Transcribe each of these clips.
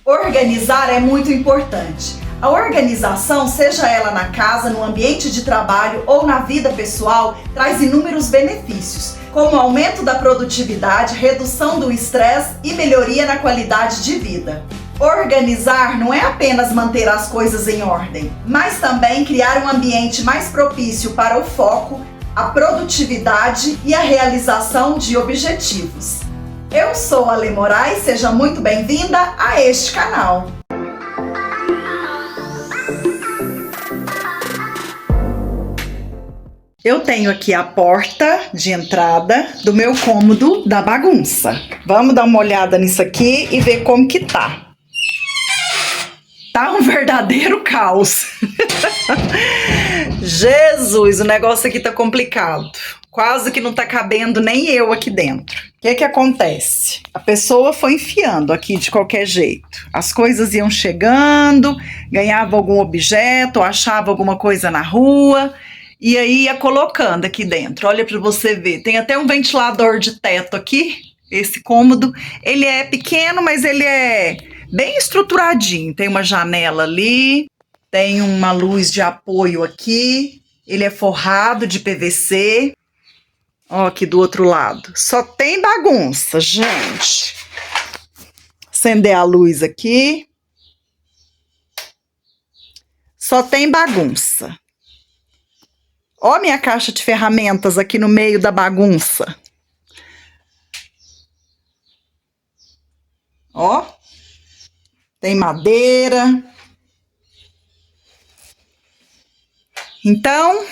Organizar é muito importante. A organização, seja ela na casa, no ambiente de trabalho ou na vida pessoal, traz inúmeros benefícios, como aumento da produtividade, redução do estresse e melhoria na qualidade de vida. Organizar não é apenas manter as coisas em ordem, mas também criar um ambiente mais propício para o foco, a produtividade e a realização de objetivos. Eu sou a Lê Moraes, seja muito bem-vinda a este canal. Eu tenho aqui a porta de entrada do meu cômodo da bagunça. Vamos dar uma olhada nisso aqui e ver como que tá. Tá um verdadeiro caos. Jesus, o negócio aqui tá complicado. Quase que não tá cabendo nem eu aqui dentro. O que acontece? A pessoa foi enfiando aqui de qualquer jeito. As coisas iam chegando, ganhava algum objeto, achava alguma coisa na rua e aí ia colocando aqui dentro. Olha para você ver, tem até um ventilador de teto aqui. Esse cômodo, ele é pequeno, mas ele é bem estruturadinho. Tem uma janela ali, tem uma luz de apoio aqui. Ele é forrado de PVC. Ó, aqui do outro lado. Só tem bagunça, gente. Acender a luz aqui. Só tem bagunça. Ó, minha caixa de ferramentas aqui no meio da bagunça. Ó. Tem madeira. Então,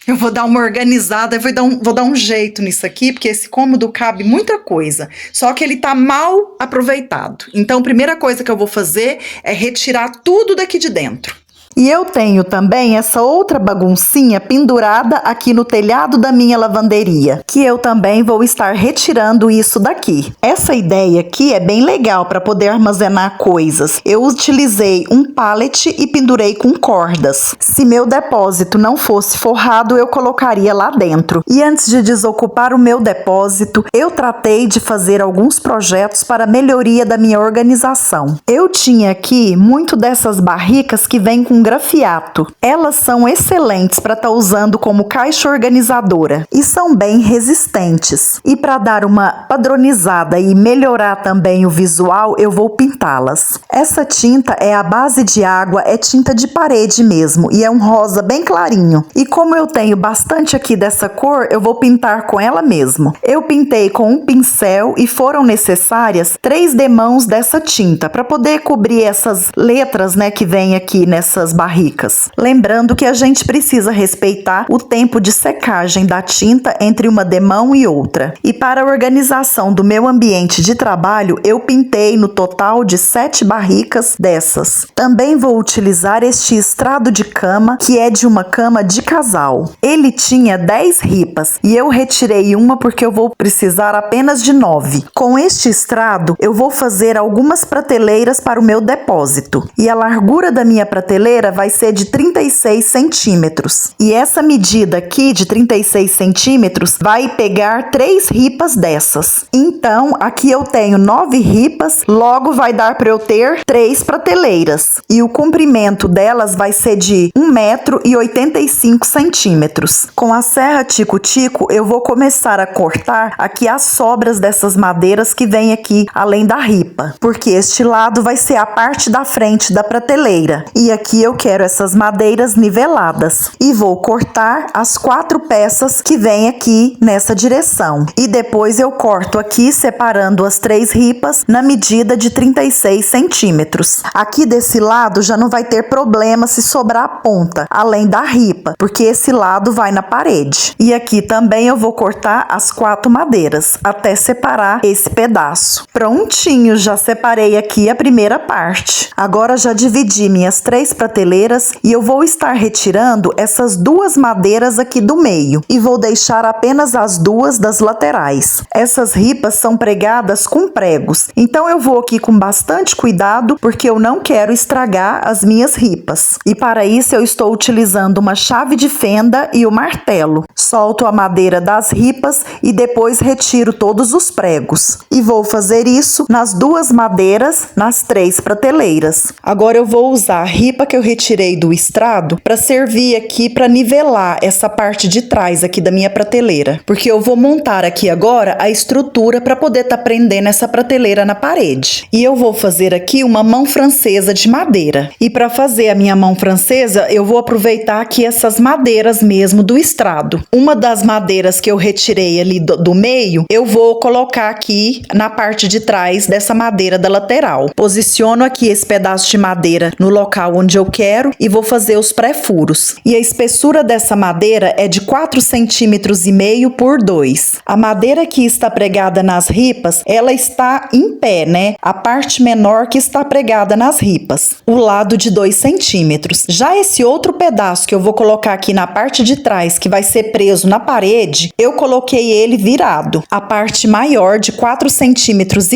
eu vou dar uma organizada, eu vou dar um jeito nisso aqui, porque esse cômodo cabe muita coisa, só que ele tá mal aproveitado. Então, a primeira coisa que eu vou fazer é retirar tudo daqui de dentro. E eu tenho também essa outra baguncinha pendurada aqui no telhado da minha lavanderia, que eu também vou estar retirando isso daqui. Essa ideia aqui é bem legal para poder armazenar coisas. Eu utilizei um pallet e pendurei com cordas. Se meu depósito não fosse forrado, eu colocaria lá dentro. E antes de desocupar o meu depósito, eu tratei de fazer alguns projetos para a melhoria da minha organização. Eu tinha aqui muito dessas barricas que vêm com grafiato. Elas são excelentes para estar usando como caixa organizadora e são bem resistentes. E para dar uma padronizada e melhorar também o visual, eu vou pintá-las. Essa tinta é a base de água, é tinta de parede mesmo e é um rosa bem clarinho. E como eu tenho bastante aqui dessa cor, eu vou pintar com ela mesmo. Eu pintei com um pincel e foram necessárias 3 demãos dessa tinta para poder cobrir essas letras, né, que vem aqui nessas barricas. Lembrando que a gente precisa respeitar o tempo de secagem da tinta entre uma demão e outra. E para a organização do meu ambiente de trabalho, eu pintei no total de 7 barricas dessas. Também vou utilizar este estrado de cama, que é de uma cama de casal. Ele tinha 10 ripas e eu retirei uma porque eu vou precisar apenas de 9. Com este estrado, eu vou fazer algumas prateleiras para o meu depósito. E a largura da minha prateleira vai ser de 36 centímetros. E essa medida aqui de 36 centímetros vai pegar 3 ripas dessas. Então, aqui eu tenho 9 ripas, logo vai dar para eu ter 3 prateleiras. E o comprimento delas vai ser de 1,85 m. Com a serra tico-tico, eu vou começar a cortar aqui as sobras dessas madeiras que vem aqui além da ripa. Porque este lado vai ser a parte da frente da prateleira. E aqui eu quero essas madeiras niveladas e vou cortar as 4 peças que vem aqui nessa direção e depois eu corto aqui separando as 3 ripas na medida de 36 centímetros. Aqui desse lado já não vai ter problema se sobrar a ponta, além da ripa, porque esse lado vai na parede. E aqui também eu vou cortar as 4 madeiras até separar esse pedaço. Prontinho, já separei aqui a primeira parte. Agora já dividi minhas 3 prateleiras prateleiras e eu vou estar retirando essas duas madeiras aqui do meio e vou deixar apenas as duas das laterais. Essas ripas são pregadas com pregos, então eu vou aqui com bastante cuidado porque eu não quero estragar as minhas ripas. E para isso eu estou utilizando uma chave de fenda e o martelo. Solto a madeira das ripas e depois retiro todos os pregos. E vou fazer isso nas duas madeiras, nas 3 prateleiras. Agora eu vou usar a ripa que eu retirei do estrado para servir aqui para nivelar essa parte de trás aqui da minha prateleira, porque eu vou montar aqui agora a estrutura para poder estar prendendo essa prateleira na parede. E eu vou fazer aqui uma mão francesa de madeira. E para fazer a minha mão francesa, eu vou aproveitar aqui essas madeiras mesmo do estrado. Uma das madeiras que eu retirei ali do meio, eu vou colocar aqui na parte de trás dessa madeira da lateral. Posiciono aqui esse pedaço de madeira no local onde eu quero e vou fazer os pré-furos. E a espessura dessa madeira é de 4,5 cm por 2. A madeira que está pregada nas ripas, ela está em pé, né? A parte menor que está pregada nas ripas, o lado de 2 centímetros. Já esse outro pedaço que eu vou colocar aqui na parte de trás, que vai ser preso na parede, eu coloquei ele virado. A parte maior de 4,5 centímetros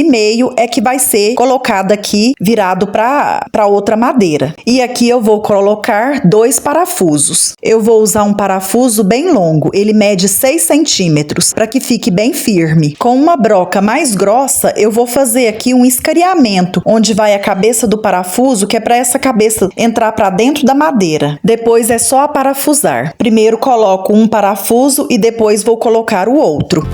é que vai ser colocada aqui virado para outra madeira. E aqui eu vou colocar 2 parafusos. Eu vou usar um parafuso bem longo, ele mede 6 centímetros, para que fique bem firme. Com uma broca mais grossa, eu vou fazer aqui um escariamento, onde vai a cabeça do parafuso, que é para essa cabeça entrar para dentro da madeira. Depois é só parafusar. Primeiro coloco um parafuso e depois vou colocar o outro.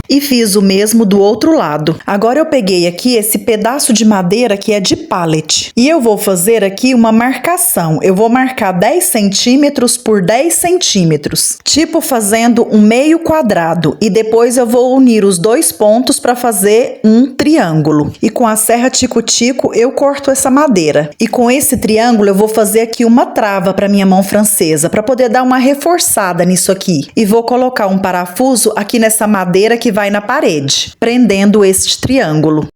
E fiz o mesmo do outro lado. Agora eu peguei aqui esse pedaço de madeira que é de pallet. E eu vou fazer aqui uma marcação. Eu vou marcar 10 centímetros por 10 centímetros. Tipo fazendo um meio quadrado. E depois eu vou unir os 2 pontos para fazer um triângulo. E com a serra tico-tico eu corto essa madeira. E com esse triângulo eu vou fazer aqui uma trava para minha mão francesa. Para poder dar uma reforçada nisso aqui. E vou colocar um parafuso aqui nessa madeira que vai na parede, prendendo este triângulo.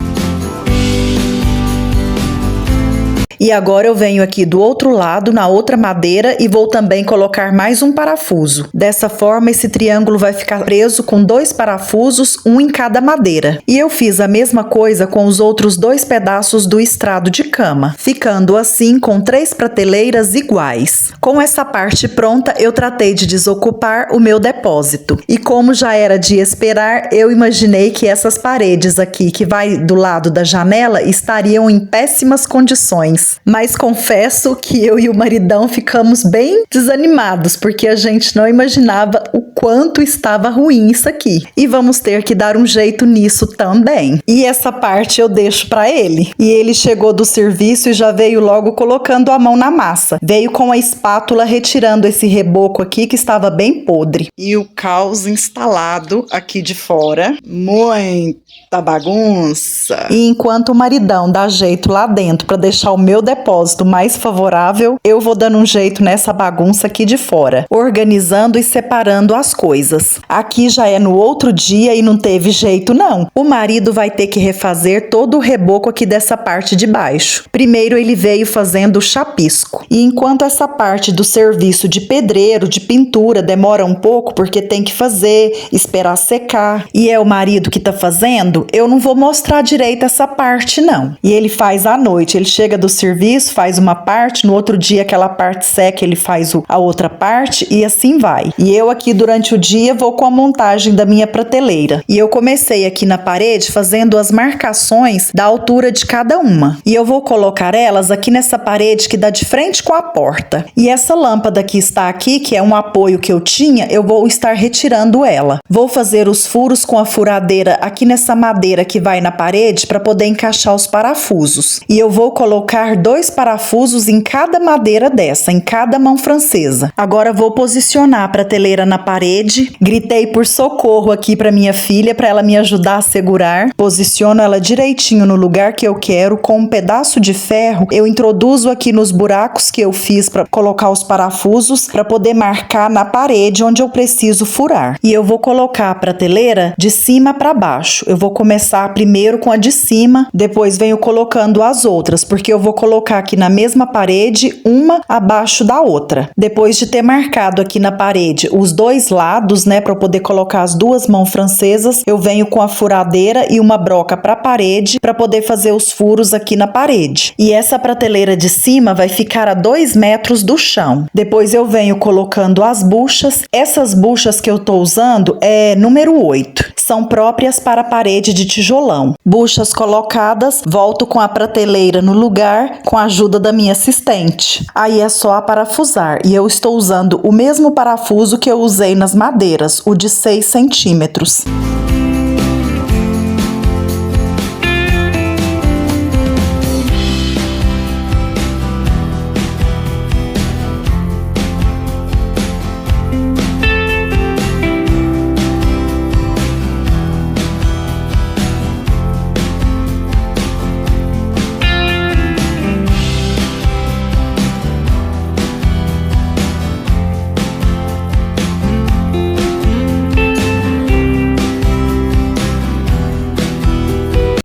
E agora eu venho aqui do outro lado, na outra madeira, e vou também colocar mais um parafuso. Dessa forma, esse triângulo vai ficar preso com 2 parafusos, um em cada madeira. E eu fiz a mesma coisa com os outros 2 pedaços do estrado de cama, ficando assim com 3 prateleiras iguais. Com essa parte pronta, eu tratei de desocupar o meu depósito. E como já era de esperar, eu imaginei que essas paredes aqui, que vai do lado da janela, estariam em péssimas condições. Mas confesso que eu e o maridão ficamos bem desanimados, porque a gente não imaginava o quanto estava ruim isso aqui. E vamos ter que dar um jeito nisso também. E essa parte eu deixo para ele. E ele chegou do serviço e já veio logo colocando a mão na massa. Veio com a espátula retirando esse reboco aqui que estava bem podre. E o caos instalado aqui de fora. Muita bagunça. E enquanto o maridão dá jeito lá dentro para deixar o meu depósito mais favorável, eu vou dando um jeito nessa bagunça aqui de fora, organizando e separando as coisas. Aqui já é no outro dia e não teve jeito não. O marido vai ter que refazer todo o reboco aqui dessa parte de baixo. Primeiro ele veio fazendo o chapisco. E enquanto essa parte do serviço de pedreiro, de pintura, demora um pouco porque tem que fazer, esperar secar, e é o marido que tá fazendo, eu não vou mostrar direito essa parte não. E ele faz à noite, ele chega do serviço, faz uma parte, no outro dia aquela parte seca, ele faz a outra parte e assim vai. E eu aqui durante o dia vou com a montagem da minha prateleira. E eu comecei aqui na parede fazendo as marcações da altura de cada uma. E eu vou colocar elas aqui nessa parede que dá de frente com a porta. E essa lâmpada que está aqui, que é um apoio que eu tinha, eu vou estar retirando ela. Vou fazer os furos com a furadeira aqui nessa madeira que vai na parede para poder encaixar os parafusos. E eu vou colocar 2 parafusos em cada madeira dessa, em cada mão francesa. Agora vou posicionar a prateleira na parede. Gritei por socorro aqui para minha filha, para ela me ajudar a segurar. Posiciono ela direitinho no lugar que eu quero. Com um pedaço de ferro, eu introduzo aqui nos buracos que eu fiz para colocar os parafusos, para poder marcar na parede onde eu preciso furar. E eu vou colocar a prateleira de cima para baixo. Eu vou começar primeiro com a de cima, depois venho colocando as outras, porque eu vou colocar aqui na mesma parede, uma abaixo da outra. Depois de ter marcado aqui na parede os 2 lados, né, para eu poder colocar as 2 mãos francesas, eu venho com a furadeira e uma broca para a parede, para poder fazer os furos aqui na parede. E essa prateleira de cima vai ficar a 2 metros do chão. Depois eu venho colocando as buchas. Essas buchas que eu tô usando é número 8. São próprias para a parede de tijolão. Buchas colocadas, volto com a prateleira no lugar com a ajuda da minha assistente. Aí é só parafusar. E eu estou usando o mesmo parafuso que eu usei nas madeiras, o de 6 centímetros.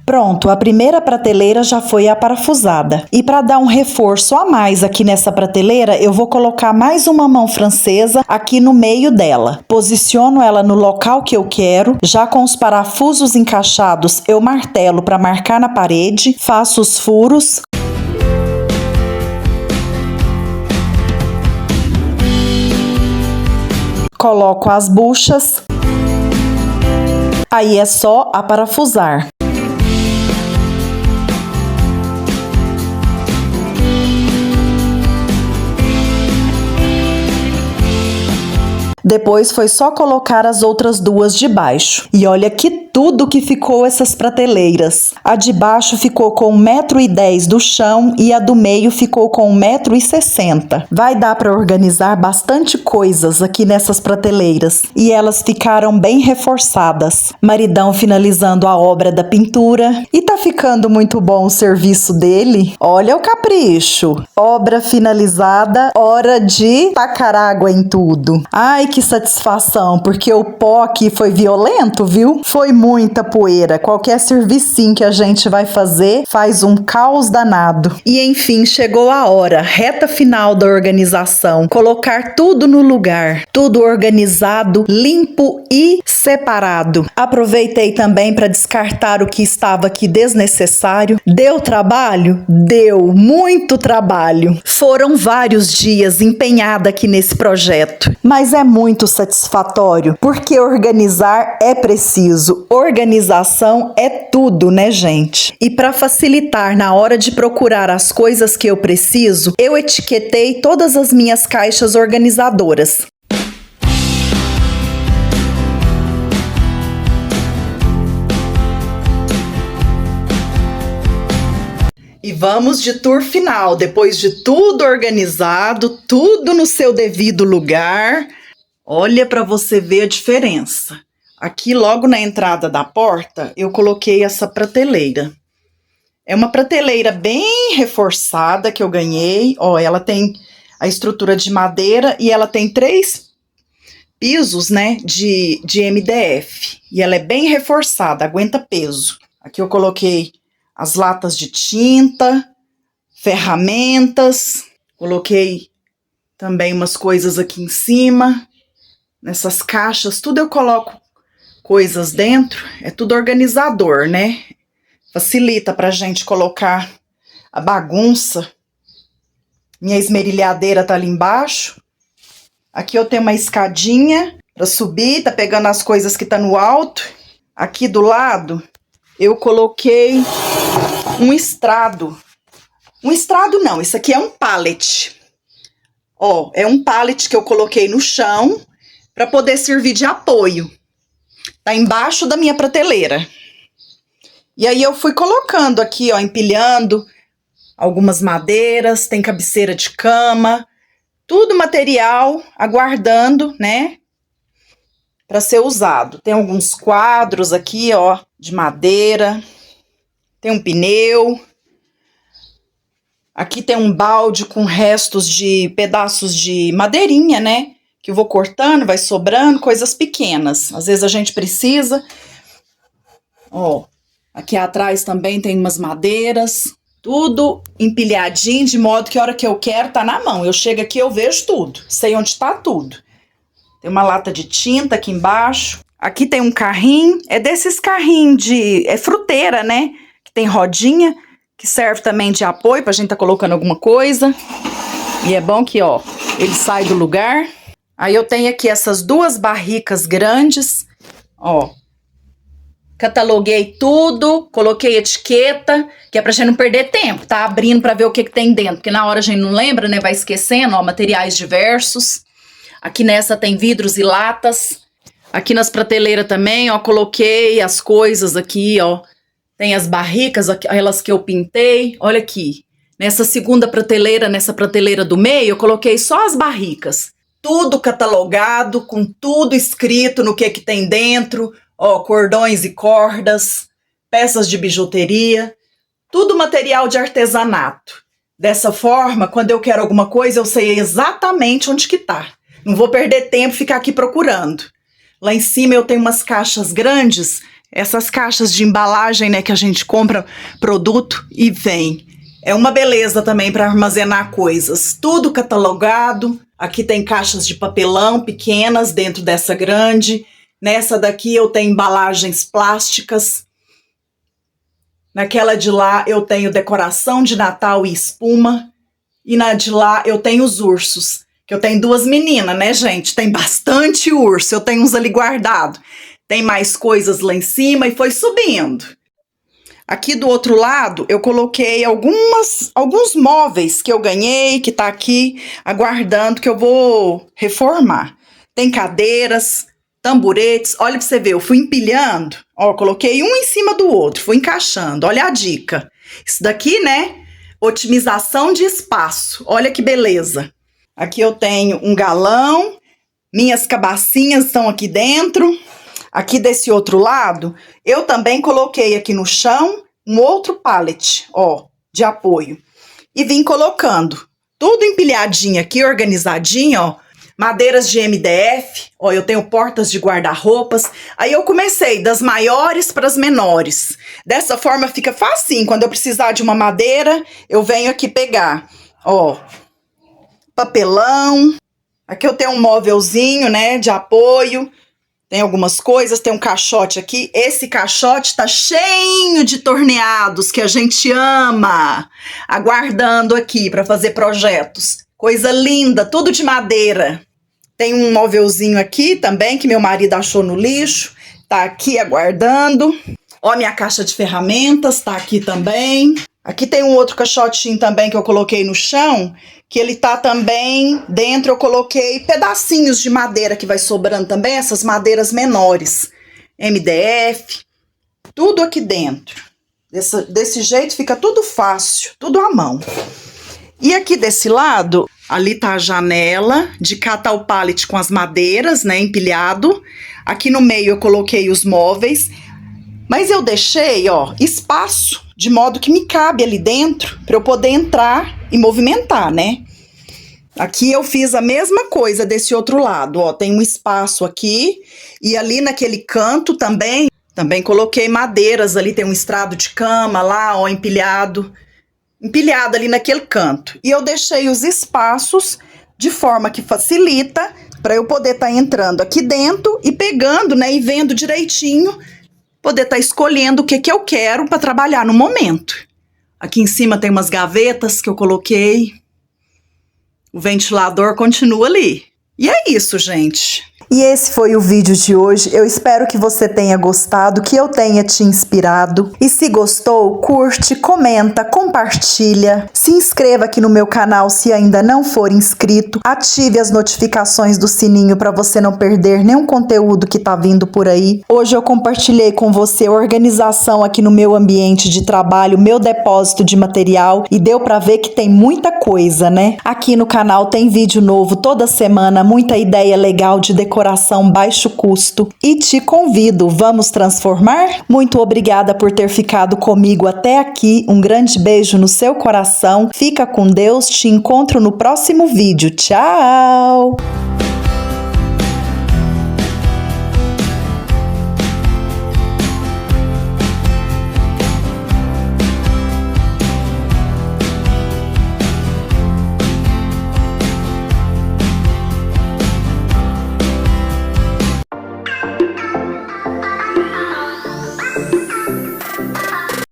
Pronto, a primeira prateleira já foi aparafusada. E para dar um reforço a mais aqui nessa prateleira, eu vou colocar mais uma mão francesa aqui no meio dela. Posiciono ela no local que eu quero, já com os parafusos encaixados, eu martelo para marcar na parede, faço os furos. Coloco as buchas. Aí é só aparafusar. Depois foi só colocar as outras 2 de baixo. E olha que tudo que ficou essas prateleiras. A de baixo ficou com 1,10 m do chão e a do meio ficou com 1,60 m. Vai dar para organizar bastante coisas aqui nessas prateleiras. E elas ficaram bem reforçadas. Maridão finalizando a obra da pintura. E tá ficando muito bom o serviço dele. Olha o capricho. Obra finalizada, hora de tacar água em tudo. Ai, que satisfação, porque o pó aqui foi violento, viu? Foi muita poeira. Qualquer servicinho que a gente vai fazer faz um caos danado. E enfim, chegou a hora, reta final da organização. Colocar tudo no lugar, tudo organizado, limpo e separado. Aproveitei também para descartar o que estava aqui desnecessário. Deu trabalho? Deu, muito trabalho. Foram vários dias empenhada aqui nesse projeto, mas é muito satisfatório, porque organizar é preciso. Organização é tudo, né, gente? E para facilitar na hora de procurar as coisas que eu preciso, eu etiquetei todas as minhas caixas organizadoras. E vamos de tour final, depois de tudo organizado, tudo no seu devido lugar. Olha para você ver a diferença. Aqui logo na entrada da porta, eu coloquei essa prateleira. É uma prateleira bem reforçada que eu ganhei. Ó, ela tem a estrutura de madeira e ela tem 3 pisos, né, de MDF. E ela é bem reforçada, aguenta peso. Aqui eu coloquei as latas de tinta, ferramentas, coloquei também umas coisas aqui em cima, nessas caixas, tudo eu coloco coisas dentro, é tudo organizador, né? Facilita pra gente colocar a bagunça. Minha esmerilhadeira tá ali embaixo. Aqui eu tenho uma escadinha pra subir, tá pegando as coisas que tá no alto. Aqui do lado eu coloquei um estrado. Um estrado não, isso aqui é um pallet. Ó, é um pallet que eu coloquei no chão para poder servir de apoio. Tá embaixo da minha prateleira. E aí eu fui colocando aqui, ó, empilhando algumas madeiras, tem cabeceira de cama, tudo material aguardando, né, para ser usado. Tem alguns quadros aqui, ó, de madeira, tem um pneu. Aqui tem um balde com restos de pedaços de madeirinha, né, que eu vou cortando, vai sobrando, coisas pequenas. Às vezes a gente precisa. Ó, aqui atrás também tem umas madeiras, tudo empilhadinho, de modo que a hora que eu quero tá na mão. Eu chego aqui, eu vejo tudo, sei onde tá tudo. Tem uma lata de tinta aqui embaixo. Aqui tem um carrinho, é desses carrinhos é fruteira, né? Que tem rodinha, que serve também de apoio pra gente tá colocando alguma coisa. E é bom que, ó, ele sai do lugar. Aí eu tenho aqui essas duas barricas grandes, ó. Cataloguei tudo, coloquei etiqueta, que é pra gente não perder tempo, tá abrindo pra ver o que tem dentro, porque na hora a gente não lembra, né, vai esquecendo, ó, materiais diversos. Aqui nessa tem vidros e latas. Aqui nas prateleiras também, ó, coloquei as coisas aqui, ó. Tem as barricas, aquelas que eu pintei, olha aqui. Nessa segunda prateleira, nessa prateleira do meio, eu coloquei só as barricas. Tudo catalogado, com tudo escrito no que tem dentro. Ó, cordões e cordas, peças de bijuteria, tudo material de artesanato. Dessa forma, quando eu quero alguma coisa, eu sei exatamente onde que tá. Não vou perder tempo e ficar aqui procurando. Lá em cima eu tenho umas caixas grandes, essas caixas de embalagem, né, que a gente compra produto e vem. É uma beleza também para armazenar coisas. Tudo catalogado. Aqui tem caixas de papelão pequenas dentro dessa grande. Nessa daqui eu tenho embalagens plásticas. Naquela de lá eu tenho decoração de Natal e espuma. E na de lá eu tenho os ursos. Que eu tenho duas meninas, né, gente? Tem bastante urso. Eu tenho uns ali guardados. Tem mais coisas lá em cima e foi subindo. Aqui do outro lado eu coloquei alguns móveis que eu ganhei, que tá aqui aguardando, que eu vou reformar. Tem cadeiras, tamburetes, olha pra você ver, eu fui empilhando, ó, coloquei um em cima do outro, fui encaixando, olha a dica. Isso daqui, né, otimização de espaço, olha que beleza. Aqui eu tenho um galão, minhas cabacinhas estão aqui dentro. Aqui desse outro lado, eu também coloquei aqui no chão um outro pallet, ó, de apoio. E vim colocando tudo empilhadinho aqui, organizadinho, ó. Madeiras de MDF, ó, eu tenho portas de guarda-roupas. Aí eu comecei das maiores para as menores. Dessa forma fica facinho. Quando eu precisar de uma madeira, eu venho aqui pegar, ó, papelão. Aqui eu tenho um móvelzinho, né, de apoio. Tem algumas coisas, tem um caixote aqui. Esse caixote tá cheio de torneados que a gente ama. Aguardando aqui para fazer projetos. Coisa linda, tudo de madeira. Tem um móvelzinho aqui também que meu marido achou no lixo. Tá aqui aguardando. Ó, minha caixa de ferramentas tá aqui também. Aqui tem um outro caixotinho também que eu coloquei no chão, que ele tá também dentro. Eu coloquei pedacinhos de madeira que vai sobrando também, essas madeiras menores. MDF, tudo aqui dentro. Desse jeito fica tudo fácil, tudo à mão. E aqui desse lado, ali tá a janela, de cá tá o pallet com as madeiras, né, empilhado. Aqui no meio eu coloquei os móveis, mas eu deixei, ó, espaço, de modo que me cabe ali dentro, para eu poder entrar e movimentar, né? Aqui eu fiz a mesma coisa desse outro lado, ó, tem um espaço aqui, e ali naquele canto também coloquei madeiras, ali tem um estrado de cama lá, ó, empilhado ali naquele canto. E eu deixei os espaços de forma que facilita para eu poder estar entrando aqui dentro e pegando, né, e vendo direitinho, poder estar escolhendo o que eu quero para trabalhar no momento. Aqui em cima tem umas gavetas que eu coloquei. O ventilador continua ali. E é isso, gente. E esse foi o vídeo de hoje. Eu espero que você tenha gostado, que eu tenha te inspirado. E se gostou, curte, comenta, compartilha. Se inscreva aqui no meu canal se ainda não for inscrito. Ative as notificações do sininho para você não perder nenhum conteúdo que tá vindo por aí. Hoje eu compartilhei com você organização aqui no meu ambiente de trabalho, meu depósito de material, e deu para ver que tem muita coisa, né? Aqui no canal tem vídeo novo toda semana, muita ideia legal de decoração baixo custo, e te convido, vamos transformar? Muito obrigada por ter ficado comigo até aqui, um grande beijo no seu coração, fica com Deus, te encontro no próximo vídeo, tchau!